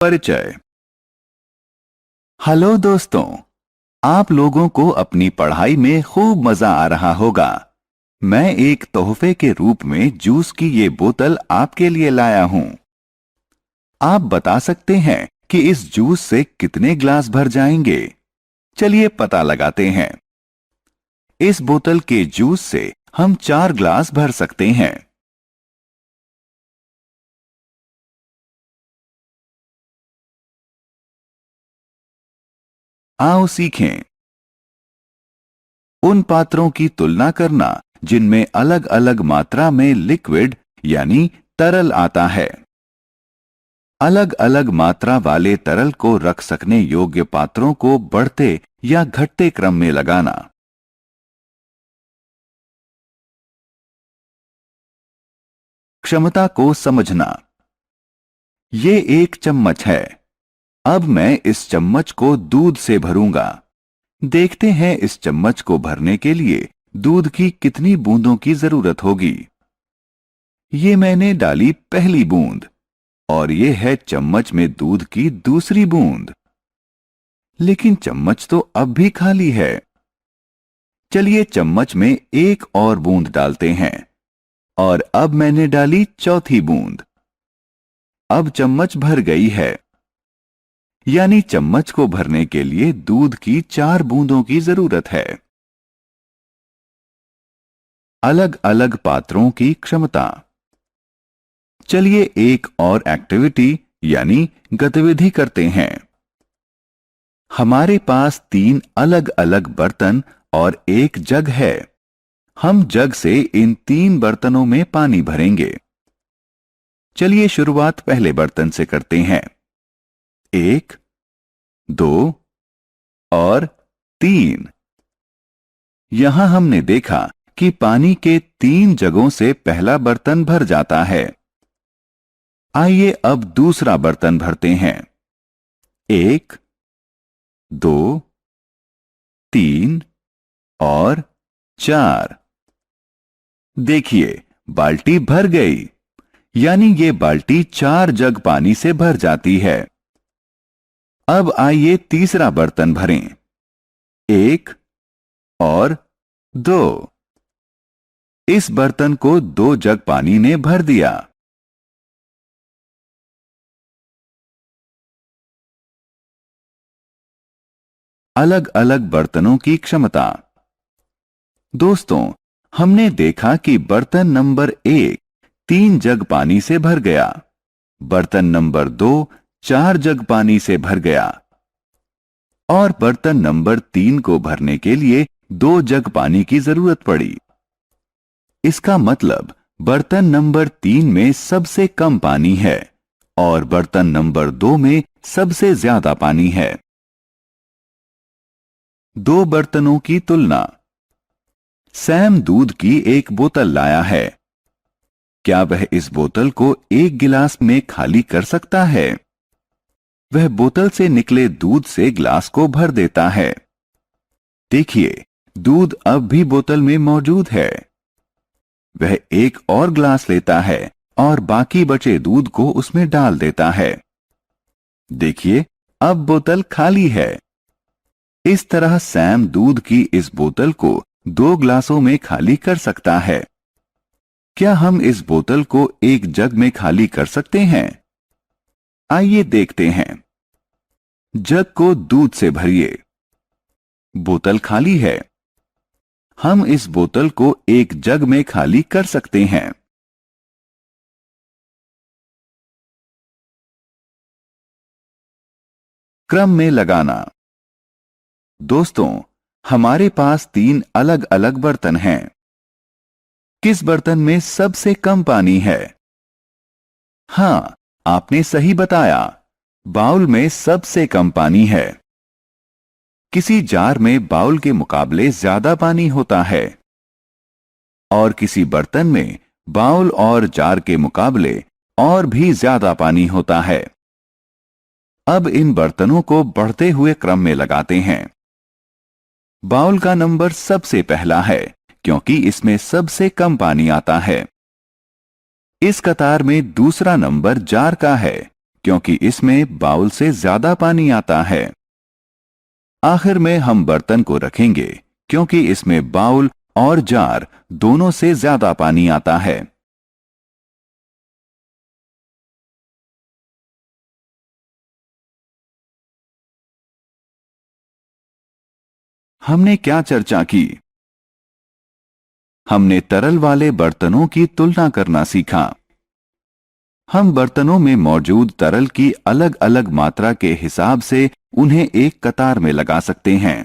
परिचय। हेलो दोस्तों, आप लोगों को अपनी पढ़ाई में खूब मजा आ रहा होगा। मैं एक तोहफे के रूप में जूस की ये बोतल आपके लिए लाया हूं। आप बता सकते हैं कि इस जूस से कितने ग्लास भर जाएंगे? चलिए पता लगाते हैं। इस बोतल के जूस से हम 4 ग्लास भर सकते हैं। आओ सीखें। उन पात्रों की तुलना करना जिनमें अलग अलग मात्रा में लिक्विड यानी तरल आता है। अलग अलग मात्रा वाले तरल को रख सकने योग्य पात्रों को बढ़ते या घटते क्रम में लगाना। क्षमता को समझना। ये एक चम्मच है। अब मैं इस चम्मच को दूध से भरूंगा। देखते हैं इस चम्मच को भरने के लिए दूध की कितनी बूंदों की जरूरत होगी। ये मैंने डाली पहली बूंद और ये है चम्मच में दूध की दूसरी बूंद। लेकिन चम्मच तो अब भी खाली है। चलिए चम्मच में एक और बूंद डालते हैं और अब मैंने डाली चौथी बूंद। अब चम्मच भर गई है। यानी चम्मच को भरने के लिए दूध की 4 बूंदों की जरूरत है। अलग अलग पात्रों की क्षमता। चलिए एक और एक्टिविटी यानी गतिविधि करते हैं। हमारे पास 3 अलग अलग बर्तन और एक जग है। हम जग से इन 3 बर्तनों में पानी भरेंगे। चलिए शुरुआत पहले बर्तन से करते हैं। 1, 2 और 3। यहां हमने देखा कि पानी के 3 जगों से पहला बर्तन भर जाता है। आइए अब दूसरा बर्तन भरते हैं। 1, 2, 3 और 4। देखिए बाल्टी भर गई। यानी ये बाल्टी 4 जग पानी से भर जाती है। अब आइए तीसरा बर्तन भरें। 1 और 2। इस बर्तन को 2 जग पानी ने भर दिया। अलग अलग बर्तनों की क्षमता। दोस्तों, हमने देखा कि बर्तन नंबर 1 3 जग पानी से भर गया। बर्तन नंबर 2 4 जग पानी से भर गया और बर्तन नंबर 3 को भरने के लिए 2 जग पानी की जरूरत पड़ी। इसका मतलब बर्तन नंबर 3 में सबसे कम पानी है और बर्तन नंबर 2 में सबसे ज्यादा पानी है। 2 बर्तनों की तुलना। सैम दूध की एक बोतल लाया है। क्या वह इस बोतल को 1 गिलास में खाली कर सकता है? वह बोतल से निकले दूध से ग्लास को भर देता है। देखिए, दूध अब भी बोतल में मौजूद है। वह एक और ग्लास लेता है और बाकी बचे दूध को उसमें डाल देता है। देखिए, अब बोतल खाली है। इस तरह सैम दूध की इस बोतल को 2 ग्लासों में खाली कर सकता है। क्या हम इस बोतल को एक जग में खाली कर सकते हैं? आइए देखते हैं। जग को दूध से भरिए। बोतल खाली है। हम इस बोतल को एक जग में खाली कर सकते हैं। क्रम में लगाना। दोस्तों, हमारे पास 3 अलग अलग बर्तन हैं। किस बर्तन में सबसे कम पानी है? हां, आपने सही बताया। बाउल में सबसे कम पानी है। किसी जार में बाउल के मुकाबले ज्यादा पानी होता है और किसी बर्तन में बाउल और जार के मुकाबले और भी ज्यादा पानी होता है। अब इन बर्तनों को बढ़ते हुए क्रम में लगाते हैं। बाउल का नंबर सबसे पहला है क्योंकि इसमें सबसे कम पानी आता है। इस कतार में दूसरा नंबर जार का है क्योंकि इसमें बाउल से ज्यादा पानी आता है। आखिर में हम बर्तन को रखेंगे क्योंकि इसमें बाउल और जार दोनों से ज्यादा पानी आता है। हमने क्या चर्चा की? हमने तरल वाले बर्तनों की तुलना करना सीखा। हम बर्तनों में मौजूद तरल की अलग अलग मात्रा के हिसाब से उन्हें एक कतार में लगा सकते हैं।